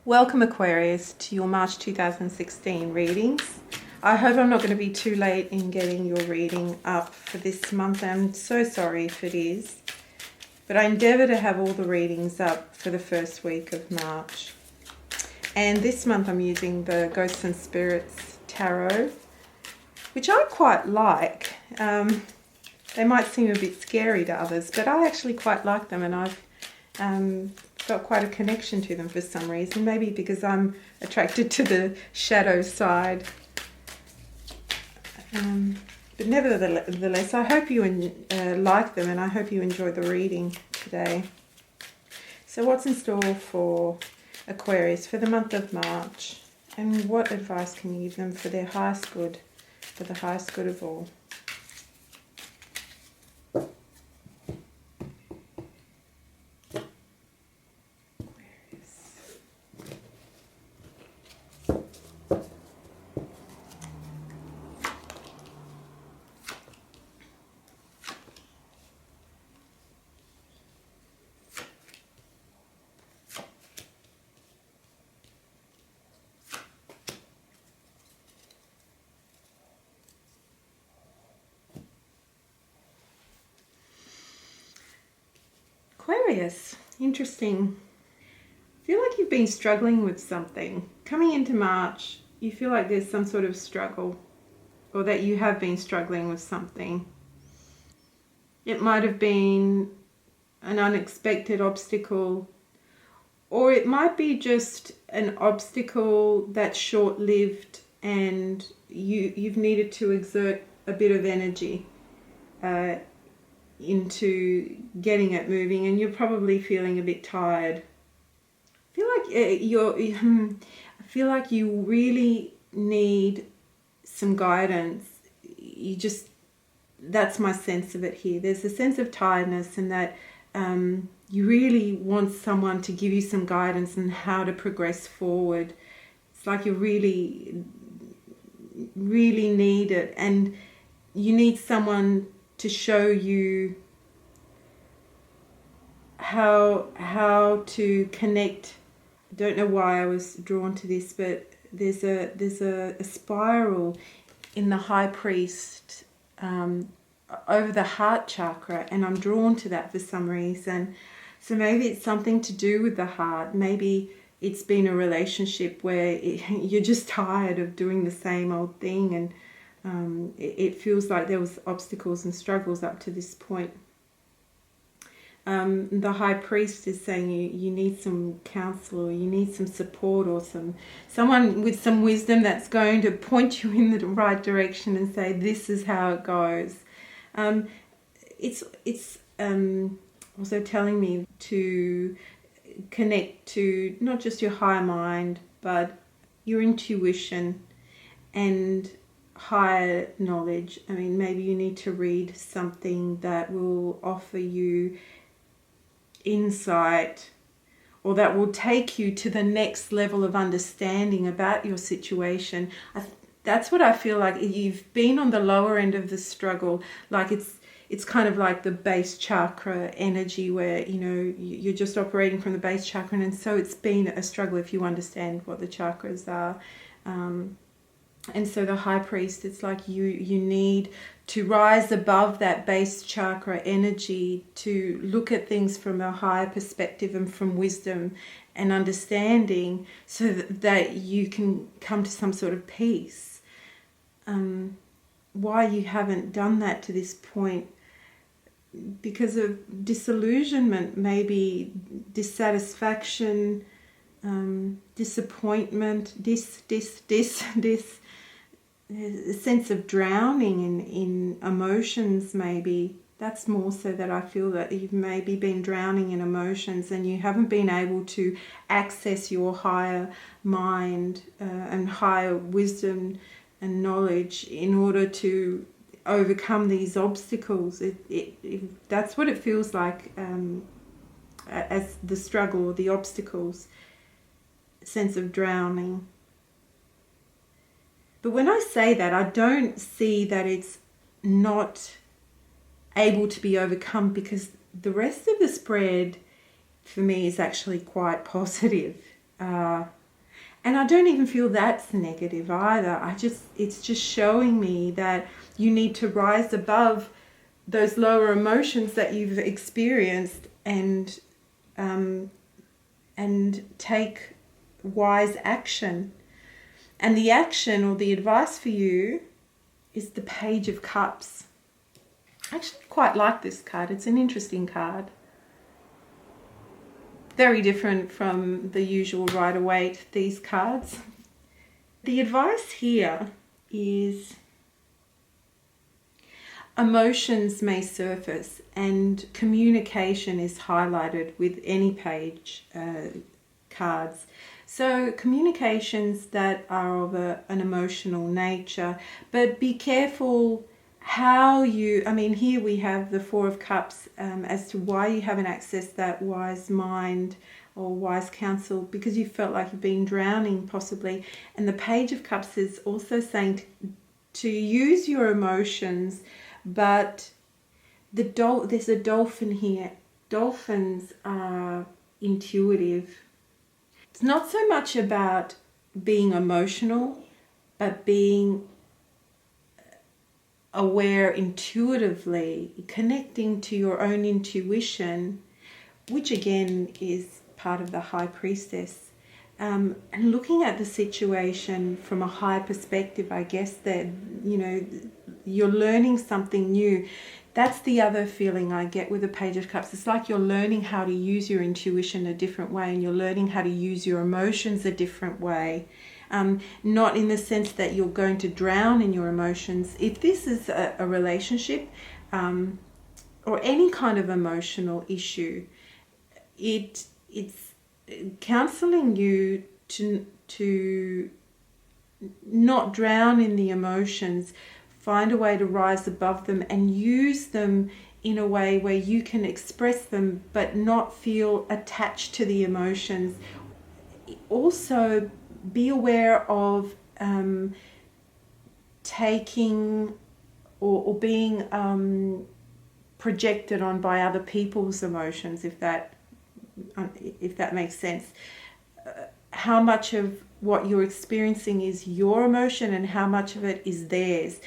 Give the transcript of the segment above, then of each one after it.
Welcome Aquarius to your March 2016 readings. I hope I'm not going to be too late in getting your reading up for this month. I'm so sorry if it is, but I endeavour to have all the readings up for the first week of March. And this month I'm using the Ghosts and Spirits Tarot, which I quite like. They might seem a bit scary to others, but I actually quite like them, and I've got quite a connection to them for some reason. Maybe because I'm attracted to the shadow side. But nevertheless, I hope you like them, and I hope you enjoy the reading today. So what's in store for Aquarius for the month of March? And what advice can you give them for their highest good, for the highest good of all? Aquarius, interesting. I feel like you've been struggling with something. Coming into March, you feel like there's some sort of struggle, or that you have been struggling with something. It might have been an unexpected obstacle, or it might be just an obstacle that's short-lived and you've needed to exert a bit of energy into getting it moving, and you're probably feeling a bit tired. I feel like you really need some guidance. That's my sense of it here. There's a sense of tiredness, and that you really want someone to give you some guidance on how to progress forward. It's like you really need it, and you need someone to show you how to connect. I don't know why I was drawn to this, but there's a spiral in the High Priest over the heart chakra, and I'm drawn to that for some reason. So maybe it's something to do with the heart. Maybe it's been a relationship where you're just tired of doing the same old thing, and it feels like there was obstacles and struggles up to this point. The High Priest is saying you need some counsel, or you need some support, or someone with some wisdom that's going to point you in the right direction and say, this is how it goes. It's also telling me to connect to not just your higher mind, but your intuition and higher knowledge. I mean, maybe you need to read something that will offer you insight, or that will take you to the next level of understanding about your situation. That's what I feel like. You've been on the lower end of the struggle, like it's kind of like the base chakra energy, where you're just operating from the base chakra, and so it's been a struggle if you understand what the chakras are. And so the High Priest, it's like you need to rise above that base chakra energy to look at things from a higher perspective and from wisdom and understanding, so that you can come to some sort of peace. Why you haven't done that to this point? Because of disillusionment, maybe dissatisfaction, disappointment, this a sense of drowning in emotions. Maybe that's more so, that I feel that you've maybe been drowning in emotions, and you haven't been able to access your higher mind and higher wisdom and knowledge in order to overcome these obstacles. That's what it feels like, as the struggle or the obstacles, sense of drowning. But when I say that, I don't see that it's not able to be overcome, because the rest of the spread for me is actually quite positive. And I don't even feel that's negative either. It's just showing me that you need to rise above those lower emotions that you've experienced and take wise action. And the action or the advice for you is the Page of Cups. I actually quite like this card. It's an interesting card. Very different from the usual Rider-Waite, these cards. The advice here is emotions may surface and communication is highlighted with any page cards. So communications that are of an emotional nature, but be careful how you, I mean, here we have the Four of Cups as to why you haven't accessed that wise mind or wise counsel, because you felt like you've been drowning possibly. And the Page of Cups is also saying to use your emotions, but there's a dolphin here. Dolphins are intuitive. It's not so much about being emotional, but being aware intuitively, connecting to your own intuition, which again is part of the High Priestess. And looking at the situation from a high perspective, I guess that, you know, you're learning something new. That's the other feeling I get with the Page of Cups. It's like you're learning how to use your intuition a different way, and you're learning how to use your emotions a different way. Not in the sense that you're going to drown in your emotions. If this is a relationship or any kind of emotional issue, it's counseling you to not drown in the emotions, find a way to rise above them and use them in a way where you can express them but not feel attached to the emotions. Also, be aware of taking or being projected on by other people's emotions, if that makes sense. How much of what you're experiencing is your emotion and how much of it is theirs.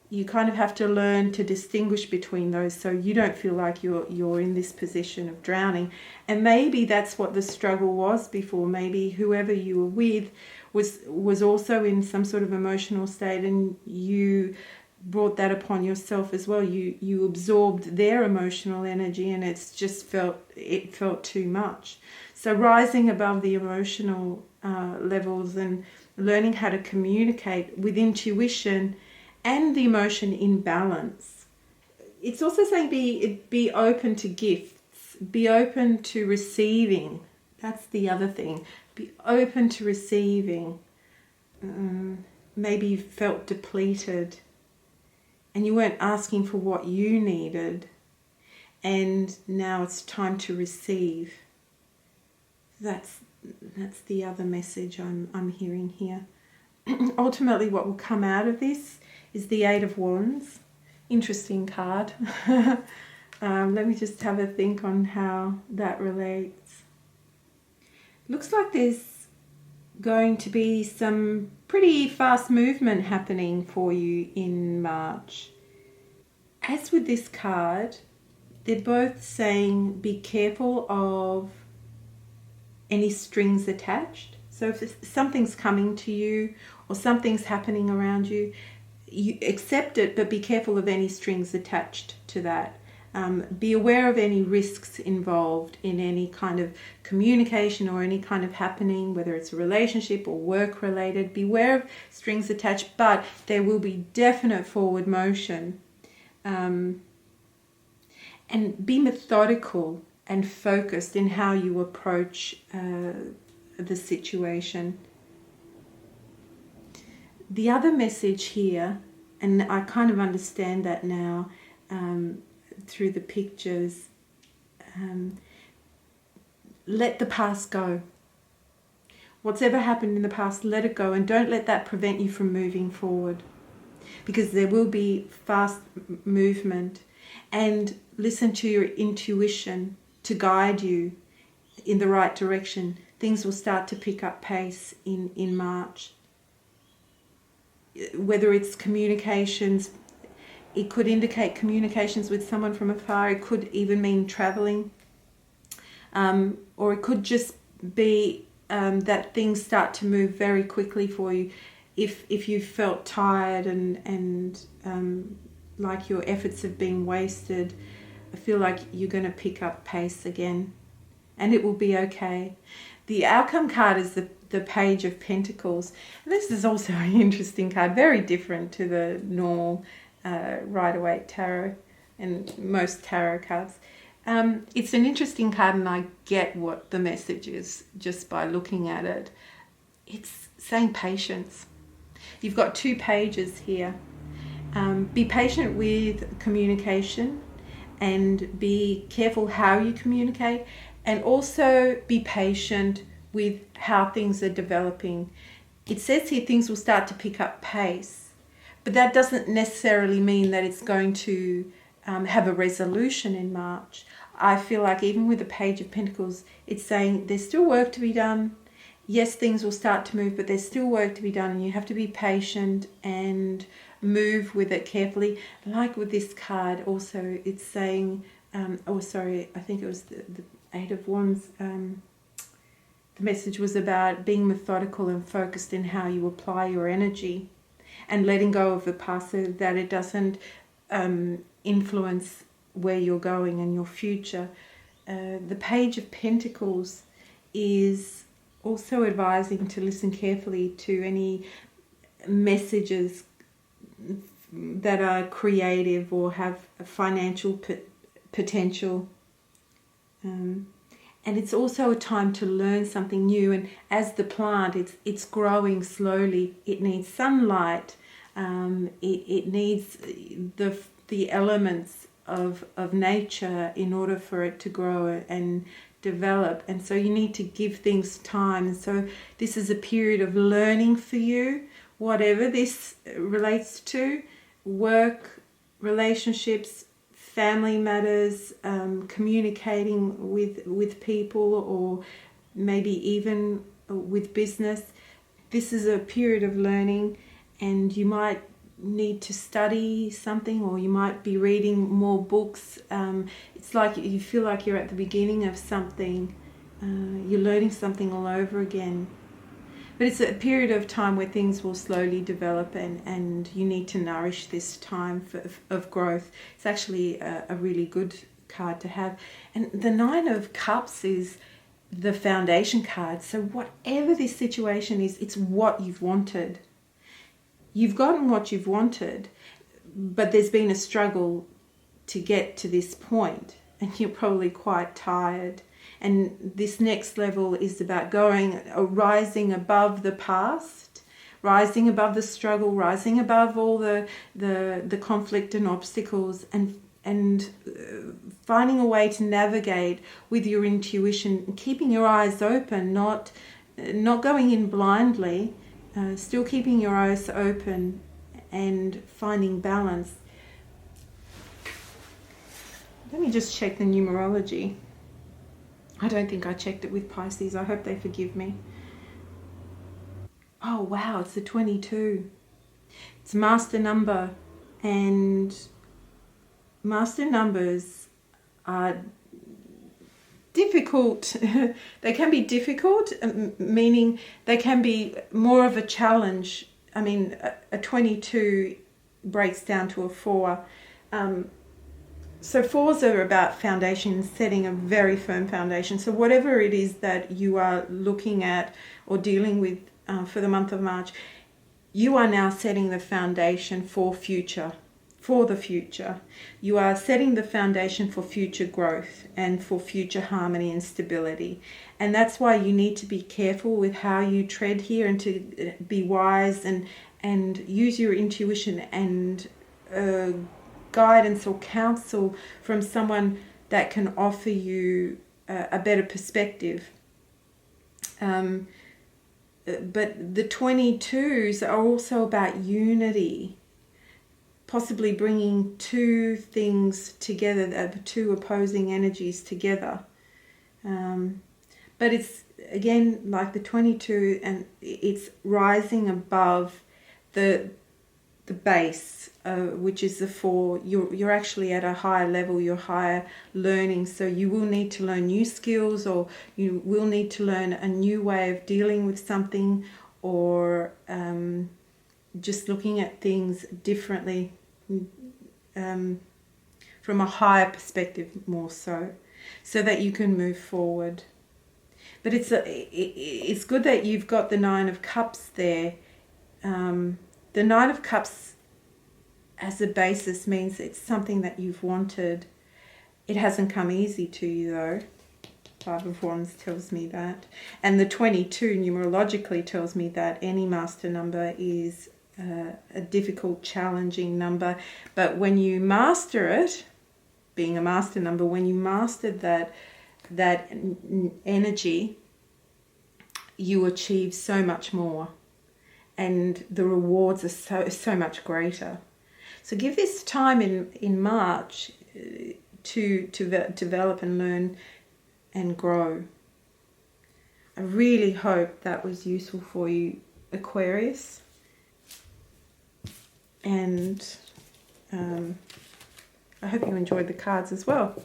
You kind of have to learn to distinguish between those so you don't feel like you're in this position of drowning. And maybe that's what the struggle was before. Maybe whoever you were with was also in some sort of emotional state, and you brought that upon yourself as well. You absorbed their emotional energy, and it felt too much. So rising above the emotional levels and learning how to communicate with intuition and the emotion in balance. It's also saying be open to gifts, be open to receiving. That's the other thing. Be open to receiving. Maybe you felt depleted and you weren't asking for what you needed, and now it's time to receive. That's the other message I'm hearing here. Ultimately, what will come out of this is the Eight of Wands. Interesting card. Let me just have a think on how that relates. Looks like there's going to be some pretty fast movement happening for you in March. As with this card, they're both saying be careful of any strings attached. So if something's coming to you or something's happening around you, you accept it, but be careful of any strings attached to that. Be aware of any risks involved in any kind of communication or any kind of happening, whether it's a relationship or work related. Beware of strings attached, but there will be definite forward motion. And be methodical and focused in how you approach the situation. The other message here, and I kind of understand that now through the pictures, let the past go. What's ever happened in the past, let it go, and don't let that prevent you from moving forward, because there will be fast movement. And listen to your intuition to guide you in the right direction. things will start to pick up pace in March. Whether it's communications, it could indicate communications with someone from afar. It could even mean traveling. Or it could just be that things start to move very quickly for you. If you felt tired and like your efforts have been wasted, I feel like you're going to pick up pace again, and it will be okay. The outcome card is the Page of Pentacles. And this is also an interesting card, very different to the normal Rider-Waite Tarot and most tarot cards. It's an interesting card, and I get what the message is just by looking at it. It's saying patience. You've got 2 pages here. Be patient with communication and be careful how you communicate, and also be patient with how things are developing. It says here things will start to pick up pace, but that doesn't necessarily mean that it's going to have a resolution in March. I feel like even with the Page of Pentacles, it's saying there's still work to be done. Yes, things will start to move, but there's still work to be done, and you have to be patient and move with it carefully. Like with this card also, it's saying, I think it was the 8 of Wands. The message was about being methodical and focused in how you apply your energy and letting go of the past so that it doesn't influence where you're going and your future. The Page of Pentacles is also advising to listen carefully to any messages that are creative or have a financial potential. And it's also a time to learn something new. And as the plant, it's growing slowly. It needs sunlight. It needs the elements of nature in order for it to grow and develop. And so you need to give things time. So this is a period of learning for you, whatever this relates to: work, relationships, family matters, communicating with people, or maybe even with business. This is a period of learning, and you might need to study something, or you might be reading more books. It's like you feel like you're at the beginning of something. You're learning something all over again. But it's a period of time where things will slowly develop, and you need to nourish this time of growth. It's actually a really good card to have. And the 9 of Cups is the foundation card. So whatever this situation is, it's what you've wanted. You've gotten what you've wanted, but there's been a struggle to get to this point, and you're probably quite tired. And this next level is about rising above the past, rising above the struggle, rising above all the conflict and obstacles, and finding a way to navigate with your intuition, keeping your eyes open, not going in blindly, still keeping your eyes open and finding balance. Let me just check the numerology. I don't think I checked it with Pisces. I hope they forgive me. Oh, wow, it's a 22. It's a master number, and master numbers are difficult. They can be difficult, meaning they can be more of a challenge. I mean, a 22 breaks down to a 4. So 4s are about foundation, setting a very firm foundation. So whatever it is that you are looking at or dealing with for the month of March, you are now setting the foundation for the future. You are setting the foundation for future growth and for future harmony and stability. And that's why you need to be careful with how you tread here, and to be wise and use your intuition and guidance or counsel from someone that can offer you a better perspective. But the 22s are also about unity, possibly bringing 2 things together, 2 opposing energies together. But again, like the 22, and it's rising above the base, which is the 4. You're actually at a higher level, you're higher learning, so you will need to learn new skills, or you will need to learn a new way of dealing with something, or just looking at things differently, from a higher perspective more so that you can move forward. But it's good that you've got the 9 of Cups there. The 9 of Cups as a basis means it's something that you've wanted. It hasn't come easy to you though. 5 of Wands tells me that. And the 22 numerologically tells me that any master number is a difficult, challenging number. But when you master it, being a master number, when you mastered that energy, you achieve so much more. And the rewards are so much greater. So give this time in March to develop and learn and grow. I really hope that was useful for you, Aquarius. And I hope you enjoyed the cards as well.